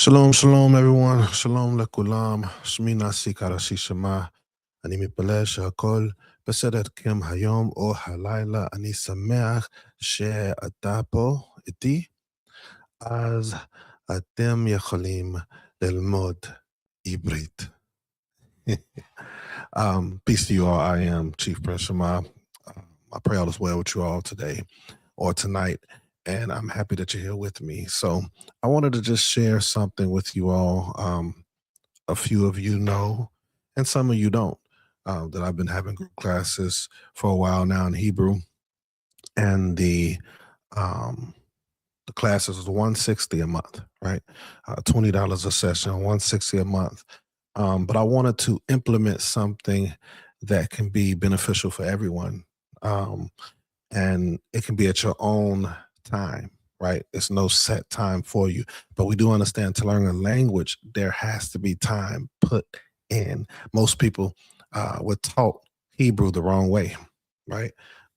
Shalom, shalom, everyone. Shalom lekulam. Shmi nasi karashi shema. אני מתפלל שהכל בסדר דרכם היום או הלילה. אני שמח שאתה פה איתי, אז אתם יכולים ללמוד עברית. Peace to you all. I am Chief Prince Shema. I pray all is well with you all today or tonight, and I'm happy that you're here with me. So I wanted to just share something with you all. A few of you know, and some of you don't, that I've been having group classes for a while now in Hebrew, and the classes is $160 a month, right? $20 a session, $160 a month. But I wanted to implement something that can be beneficial for everyone, and it can be at your own time, right? It's no set time for you, but we do understand to learn a language, there has to be time put in. Most people were taught Hebrew the wrong way, right?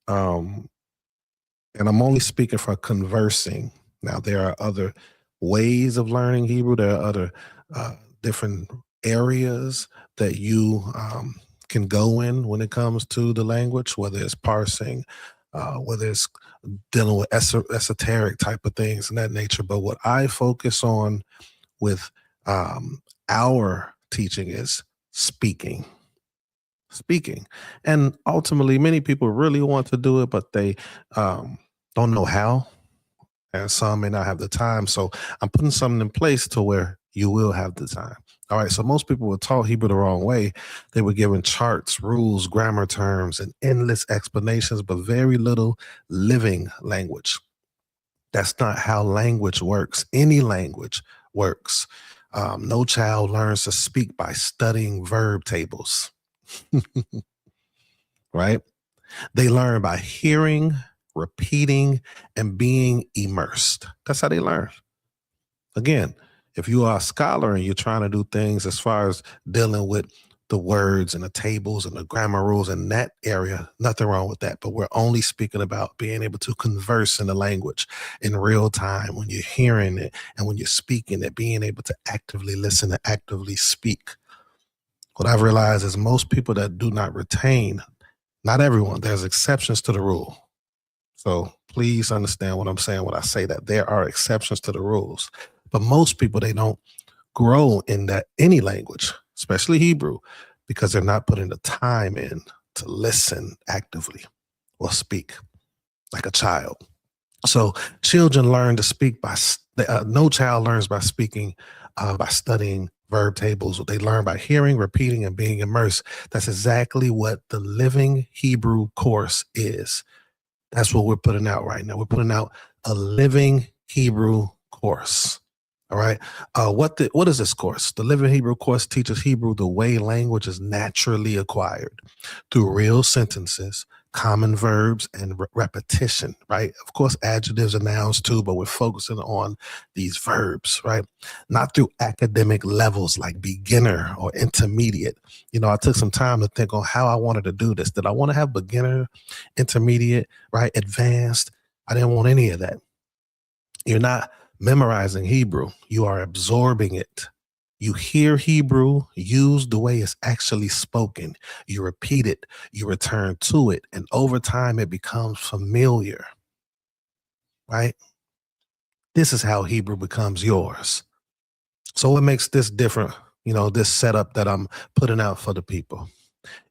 And I'm only speaking for conversing. Now, there are other ways of learning Hebrew. There are other different areas that you can go in when it comes to the language, whether it's parsing, whether it's dealing with esoteric type of things and that nature. But what I focus on with our teaching is speaking. And ultimately, many people really want to do it, but they don't know how, and some may not have the time. So I'm putting something in place to where you will have the time. All right, so most people were taught Hebrew the wrong way. They were given charts, rules, grammar terms, and endless explanations, but very little living language. That's not how language works. Any language works. No child learns to speak by studying verb tables, right? They learn by hearing, repeating, and being immersed. That's how they learn. Again, if you are a scholar and you're trying to do things as far as dealing with the words and the tables and the grammar rules in that area, nothing wrong with that. But we're only speaking about being able to converse in the language in real time when you're hearing it and when you're speaking it, being able to actively listen and actively speak. What I've realized is most people that do not retain, not everyone, there's exceptions to the rule. So please understand what I'm saying when I say that there are exceptions to the rules. But most people, they don't grow in that any language, especially Hebrew, because they're not putting the time in to listen actively or speak like a child. So children learn to speak by, no child learns by speaking, by studying verb tables. They learn by hearing, repeating, and being immersed. That's exactly what the Living Hebrew course is. That's what we're putting out right now. We're putting out a Living Hebrew course. All right. What is this course? The Living Hebrew course teaches Hebrew the way language is naturally acquired through real sentences, common verbs, and repetition, right? Of course, adjectives and nouns too, but we're focusing on these verbs, right? Not through academic levels like beginner or intermediate. You know, I took some time to think on how I wanted to do this. Did I want to have beginner, intermediate, right? Advanced? I didn't want any of that. You're not memorizing Hebrew. You are absorbing it. You hear Hebrew used the way it's actually spoken. You repeat it, you return to it, and over time it becomes familiar, right? This is how Hebrew becomes yours. So what makes this different, you know, this setup that I'm putting out for the people?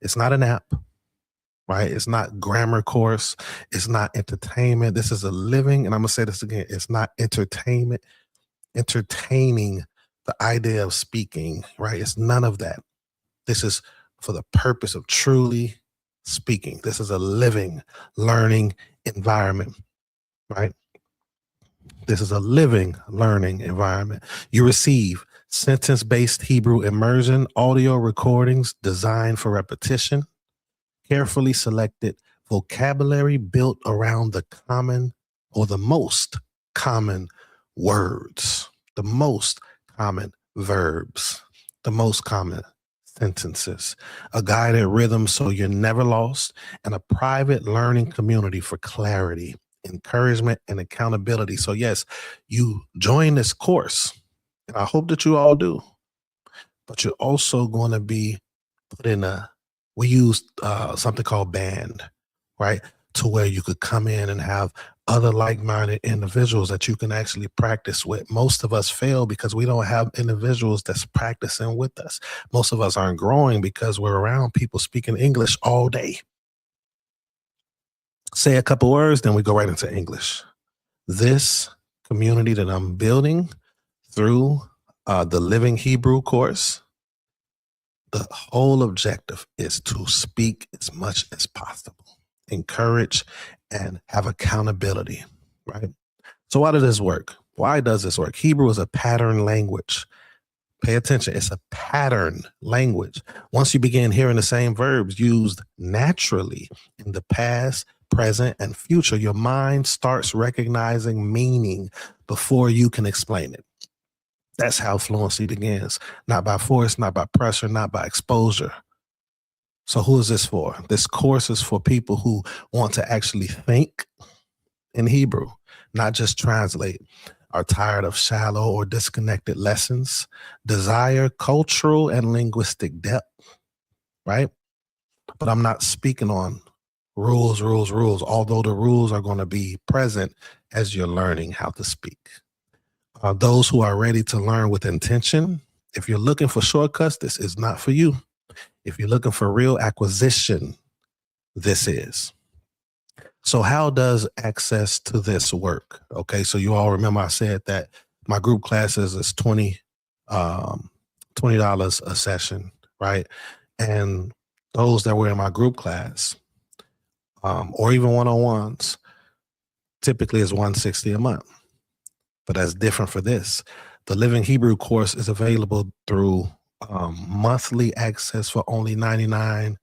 It's not an app, right? It's not grammar course. It's not entertainment. This is a living, and I'm going to say this again, it's not entertainment, entertaining the idea of speaking, right? It's none of that. This is for the purpose of truly speaking. This is a living, learning environment, right? This is a living, learning environment. You receive sentence-based Hebrew immersion, audio recordings designed for repetition, carefully selected vocabulary built around the common or the most common words, the most common verbs, the most common sentences, a guided rhythm so you're never lost, and a private learning community for clarity, encouragement, and accountability. So yes, you join this course And I hope that you all do. But you're also going to be put in we use something called band, right? To where you could come in and have other like-minded individuals that you can actually practice with. Most of us fail because we don't have individuals that's practicing with us. Most of us aren't growing because we're around people speaking English all day. Say a couple words, then we go right into English. This community that I'm building through the Living Hebrew course, the whole objective is to speak as much as possible, encourage, and have accountability, right? So why does this work? Why does this work? Hebrew is a pattern language. Pay attention. It's a pattern language. Once you begin hearing the same verbs used naturally in the past, present, and future, your mind starts recognizing meaning before you can explain it. That's how fluency begins. Not by force, not by pressure, not by exposure. So who is this for? This course is for people who want to actually think in Hebrew, not just translate, are tired of shallow or disconnected lessons, desire cultural and linguistic depth, right? But I'm not speaking on rules, although the rules are going to be present as you're learning how to speak. Those who are ready to learn with intention, if you're looking for shortcuts, this is not for you. If you're looking for real acquisition, this is. So how does access to this work? Okay, so you all remember I said that my group classes is $20 a session, right? And those that were in my group class, or even one-on-ones, typically is $160 a month. But that's different for this. The Living Hebrew course is available through monthly access for only $99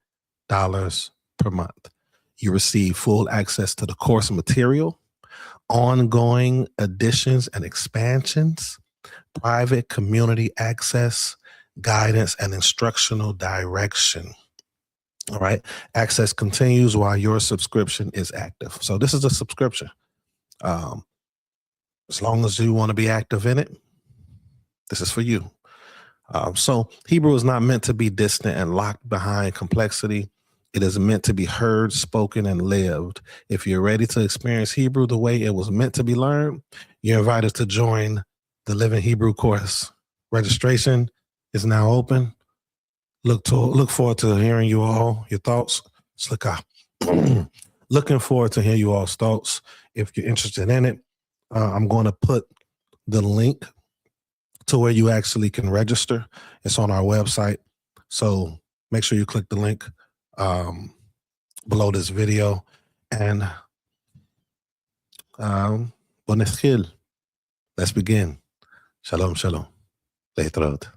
per month. You receive full access to the course material, ongoing additions and expansions, private community access, guidance, and instructional direction. All right. Access continues while your subscription is active. So this is a subscription. As long as you want to be active in it, this is for you. So Hebrew is not meant to be distant and locked behind complexity. It is meant to be heard, spoken, and lived. If you're ready to experience Hebrew the way it was meant to be learned, you're invited to join the Living Hebrew course. Registration is now open. Look forward to hearing you all, your thoughts. Looking forward to hearing you all's thoughts. If you're interested in it, I'm going to put the link to where you actually can register. It's on our website. So make sure you click the link below this video. And let's begin. Shalom, shalom. Leitrot.